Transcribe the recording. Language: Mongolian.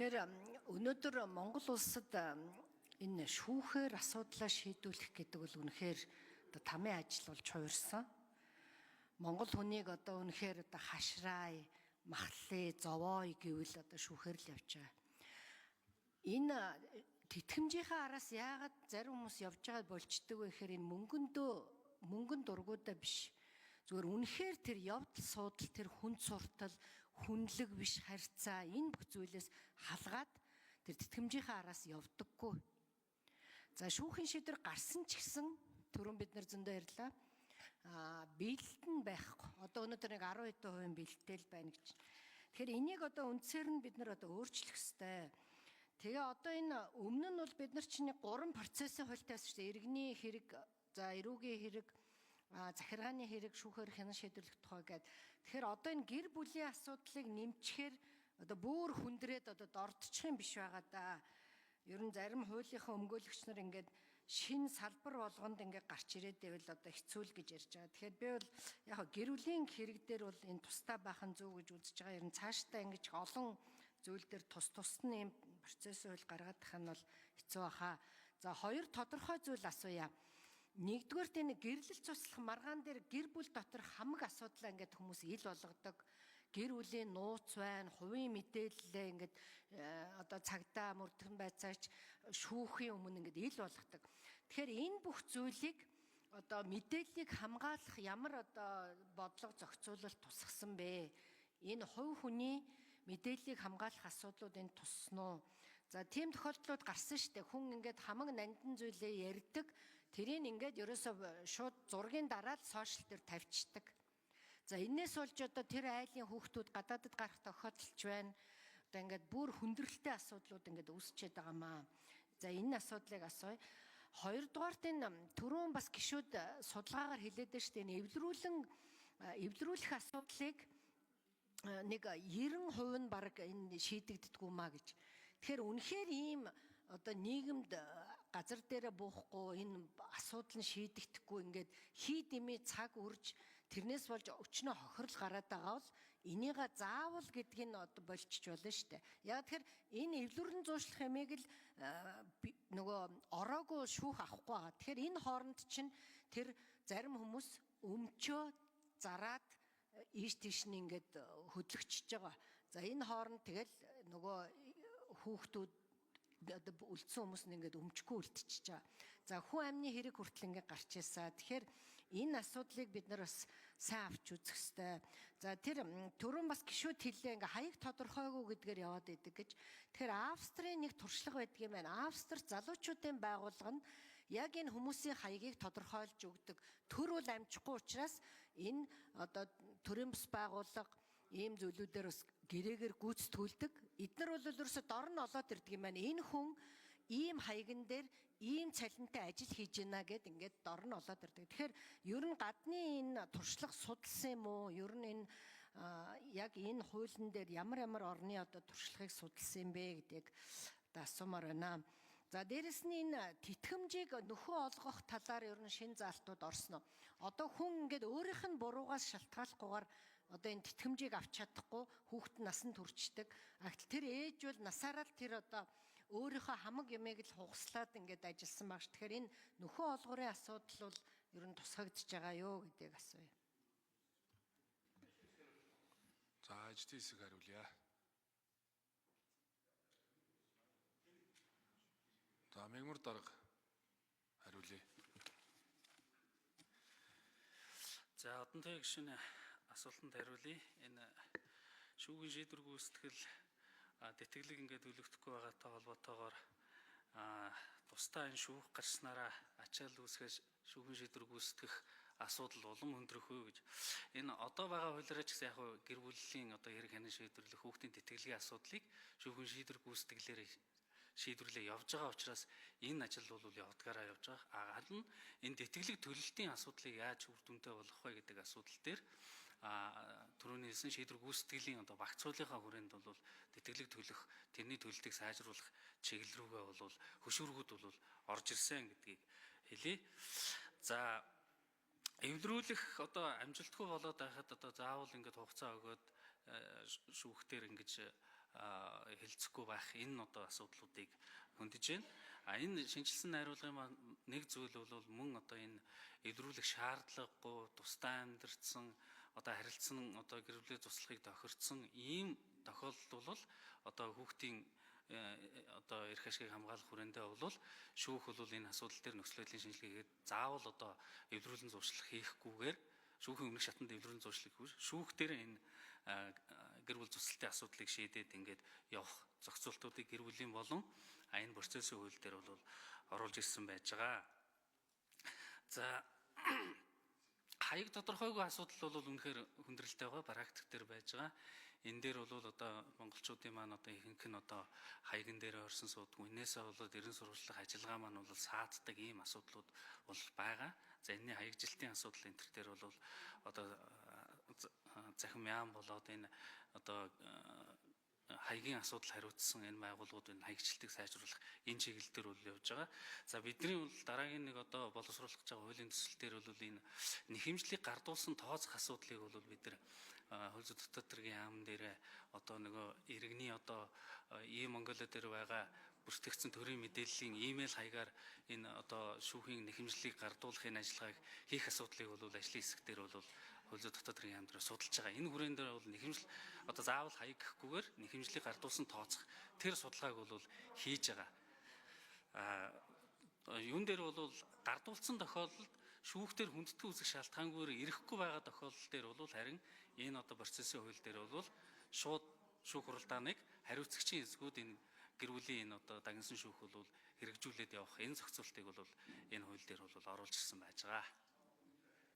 Тэгэхээр өнөөдөр Монгол улсад энэ шүүхээр асуудлаа шийдвэрлэх гэдэг бол үнэхээр тамийн ажил болж хувирсан. Монгол хүнийг үнэхээр хашраа, махлаа, зовоо гэвэл шүүхээр л явж байгаа. Энэ тэтгэмжийнхээ араас яагаад зарим хүмүүс явж байгаа болчдөг вэ гэхээр энэ мөнгөн дургуудаа биш. Зүгээр үнэхээр тэр явдал суудал, тэр хүнд суртал, хүнлэг биш харьцаа энэ бүх зүйлээс халгаад тэр тэтгэмжийнхээ араас явдаггүй. За шүүхийн шийдвэр гарсан ч гэсэн түрүүн бид нар зөндөө ярьлаа. Биелэлт нь байхгүй. Өнөөдөр нэг 12% биелэлтэй байна гэж. Тэгэхээр энийг үндсээр нь бид нар өөрчлөх ёстой. Тэгээ энэ өмнө нь бол бид нар чинь 3 процессын хуультай байсан шүү дээ. Иргэний хэрэг, за эрүүгийн хэрэг, захиргааны хэрэг, шүүхээр хянан шийдвэрлэх тухай гэдэг. Тэгэхээр энэ гэр бүлийн асуудлыг нэмчихээр бүр хүндрээд дордчих юм биш байгаа да. Ер нь зарим хуулийнхаа өмгөөлөгч нар ингээд шинэ салбар болгонд ингээд гарч ирээд байвал хэцүү л гэж ярьж байгаа. Тэгэхээр би бол яг гэр бүлийн хэрэг дээр бол энэ тустай байх нь зөв гэж үзэж байгаа. Ер нь цаашдаа ингэж олон зүйл дээр тус нь юм процесс хууль гаргаад тах нь бол хэцүү баха. За хоёр тодорхой зүйл асууя. Нэгдүгээрт энэ гэрлэл цуслах маргаан дээр гэр бүл дотор хамаг асуудлаа ингээд хүмүүс ил болгодог. Гэр бүлийн нууц байна, хувийн мэдээлэлээ ингээд цагдаа мөрдөн байцаач шүүхийн өмнө ингээд ил болгодог. Тэгэхээр энэ бүх зүйлийг мэдээллийг хамгаалах ямар бодлого зохицуулалт тусгасан бэ? Энэ хувь хүний мэдээллийг хамгаалах асуудлууд энэ туссан уу? За тийм тохиолдлууд гарсан шүү дээ. Хүн ингээд хамаг нандин зүйлээ ярьдаг. Тэрийг ингээд ерөөсөө шууд зургийн дараа л сошиал дээр тавьчихдаг. За энээс болж тэр айлын хүүхдүүд гадаадд гарах тохиолдолч байна. Ингээд бүр хүндрэлтэй асуудлууд ингээд үүсчээд байгаамаа. За энэ асуудлыг асууя. Хоёрдугаарт энэ түрүүн бас гишүүд судалгаагаар хэлээд байна шүү дээ. Эвлэрүүлэх асуудлыг нэг 90% нь баг энэ шийдэгддэггүй маа гэж. Тэгэхээр үнэхээр ийм нийгэмд газар дээр буухгүй энэ асуудал нь шийдэгдэхгүй ингээд хий дэмий цаг үрж тэрнээс болж өчнөө хохирол гараад байгаа бол энийг заавал гэдгийг нь болчих болно шүү дээ. Яг тэгэхээр энэ эвлүүрэн зуушлах юмыг л нөгөө ороогүй шүүх авахгүй байгаа. Тэгэхээр энэ хооронд чинь тэр зарим хүмүүс өмчөө зараад ийш тийш нь ингээд хөдлөгчж байгаа. За энэ хооронд тэгэл нөгөө хүүхдүүд үлдсэн хүмүүс нь ингээд өмчгүй үлдчихэж байгаа. За хүн амны хэрэг хүртэл ингээд гарч ирсаа. Тэгэхээр энэ асуудлыг бид нар бас сайн авч үзэх ёстой. За тэр түрүүн бас гишүүд хэллээ ингээд хаяг тодорхойгүй гэдгээр яваад идэг гэж. Тэгэхээр Австрийн нэг туршлага байдаг юм байна. Австри залуучуудын байгууллага нь яг энэ хүмүүсийн хаягийг тодорхойлж өгдөг. Төр бол амжихгүй учраас энэ төрийн бас байгууллага ийм зүйлүүдээр бас гэрээгээр гүйцэтгүүлдэг. Эдгээр бол ерөөсө дор нь олоод ирдэг юм байна. Энэ хүн ийм хаяган дээр ийм цалинтай ажил хийж байна гэд ингээд дор нь олоод ирдэг. Тэгэхээр ер нь гадны энэ туршлага судалсан юм уу? Ер нь энэ яг энэ хуулийн дээр ямар орны туршлагыг судалсан юм бэ гэдгийг асуумаар байна. За дээрэс нь энэ тэтгэмжийг нөхөө олгох талаар ер нь шин заалтууд орсон уу? Хүн ингээд өөрийнх нь буруугаас шалтгааллахгүйгээр энэ тэтгэмжийг авч чадахгүй хүүхэд насанд хүрчдэг. Тэр ээж бол насаараа л тэр өөрийнхөө хамаг юмыг л хугаслаад ингээд ажилласан багш. Тэгэхээр энэ нөхөө олгорын асуудал бол ер нь тусгагдж байгаа юу гэдгийг асууя. За ажлын хэсэг хариулъя. За мэгмар дарга хариулъя. За одонтой гишүүний асуултанд хариулъя. Энэ шүүхийн шийдвэр гүйцэтгэл тэтгэлэг ингээд өлөгдөхгүй байгаатай холбоотойгоор тусдаа энэ шүүх гарснараа ачаал үүсгэж шүүхийн шийдвэр гүйцэтгэх асуудал улам хөндрөх үү гэж. Энэ байгаа хуулиараа ч гэсэн яг гэр бүлийн хэрэг хянан шийдвэрлэх хүүхдийн тэтгэлгийн асуудлыг шүүхийн шийдвэр гүйцэтгэлээр шийдвэрлээ явж байгаа учраас энэ ажил бол явдгаараа явж байгаа. Харин энэ тэтгэлэг төлөлтийн асуудлыг яаж үр дүнтэй болгох вэ гэдэг асуудал дээр түрүүний хэлсэн шийдвэр гүйцэтгэлийн багцуулгынхаа хүрээнд бол тэтгэлэг төлөх, тэрний төлөлтийг сайжруулах чиглэл рүүгээ бол хөшүүргүүд бол орж ирсэн гэдгийг хэлье. За эвлэрүүлэх амжилтгүй болоод байхад заавал ингээд хугацаа өгөөд шүүхтэр ингэж солилцохгүй байх энэ одоо асуудлуудыг хөндөж байна. Энэ шинжилсэн найруулгын маань нэг зүйл бол мөн одоо энэ эвдрүүлэх шаардлагагүй тусдаа амьдэрсэн одоо харилцсан одоо гэр бүлийн туслахыг тохирцсон ийм тохиолдол бол одоо хүүхдийн одоо эрх ашигыг хамгаалах хүрээндээ бол шүүх бол энэ асуудал дээр нөхцөл байдлын шинжилгээгээд заавал одоо эвдрүүлэн зуршлах хийхгүйгээр шүүхийн өмнөх шатанд эвдрүүлэн зуршлах хийхгүй шүүх дээр энэ гэр бүл зуслалтын асуудлыг шийдээд ингээд явах зохицуултуудыг гэр бүлийн болон энэ процессын хууль дээр бол оруулж ирсэн байж байгаа. За хаяг тодорхойгүй асуудал бол үнэхээр хүндрэлтэй байгаа практик дээр байж байгаа. Энэ дээр бол одоо монголчуудын маань одоо ихэнх нь одоо хаягн дээр орсон суудгүй. Энээсээ болоод эрен сурвалжлах ажиллагаа маань бол сааддаг ийм асуудлууд бол байгаа. За энэний хаягжилтын асуудал энэ төр дээр бол одоо захим яам болоод энэ одоо хаягийн асуудал хариуцсан энэ байгууллагууд энэ хаягжилтыг сайжруулах энэ чиглэл дээр бол явж байгаа. За бидний бол дараагийн нэг одоо боловсруулах гэж байгаа хуулийн төсөл дээр бол энэ нэхэмжлийг гардуулсан тооцох асуудлыг бол бид нар хууль зүйн дотоод хэргийн яам дээр одоо нөгөө иргэний одоо Монголиа дээр байгаа бүртгэгдсэн төрийн мэдээллийн имэйл хаягаар энэ одоо шүүхийн нэхэмжлийг гардуулахын ажиллагааг хийх асуудлыг бол ажлын хэсэг дээр бол хууль зүйн дотоод хэргийн яам дээр судалж байгаа. Энэ хүрээнд дээр бол нэхэмжил одоо заавал хаяг гэхгүйгээр нэхэмжлийг гардуулсан тооцох тэр судалгааг бол хийж байгаа. Юун дээр бол гардуулсан тохиолдолд шүүхтэр хүндэтгэн үүсэх шалтгаангүй ирэхгүй байгаа тохиолдол дээр бол харин энэ одоо процессын хууль дээр бол шууд шүүх хуралдааныг хариуцагчийн эсгүүд энэ гэр бүлийн энэ одоо дагнасан шүүх бол хэрэгжүүлээд явах энэ зохицуултыг бол энэ хууль дээр бол оруулж ирсэн байж байгаа.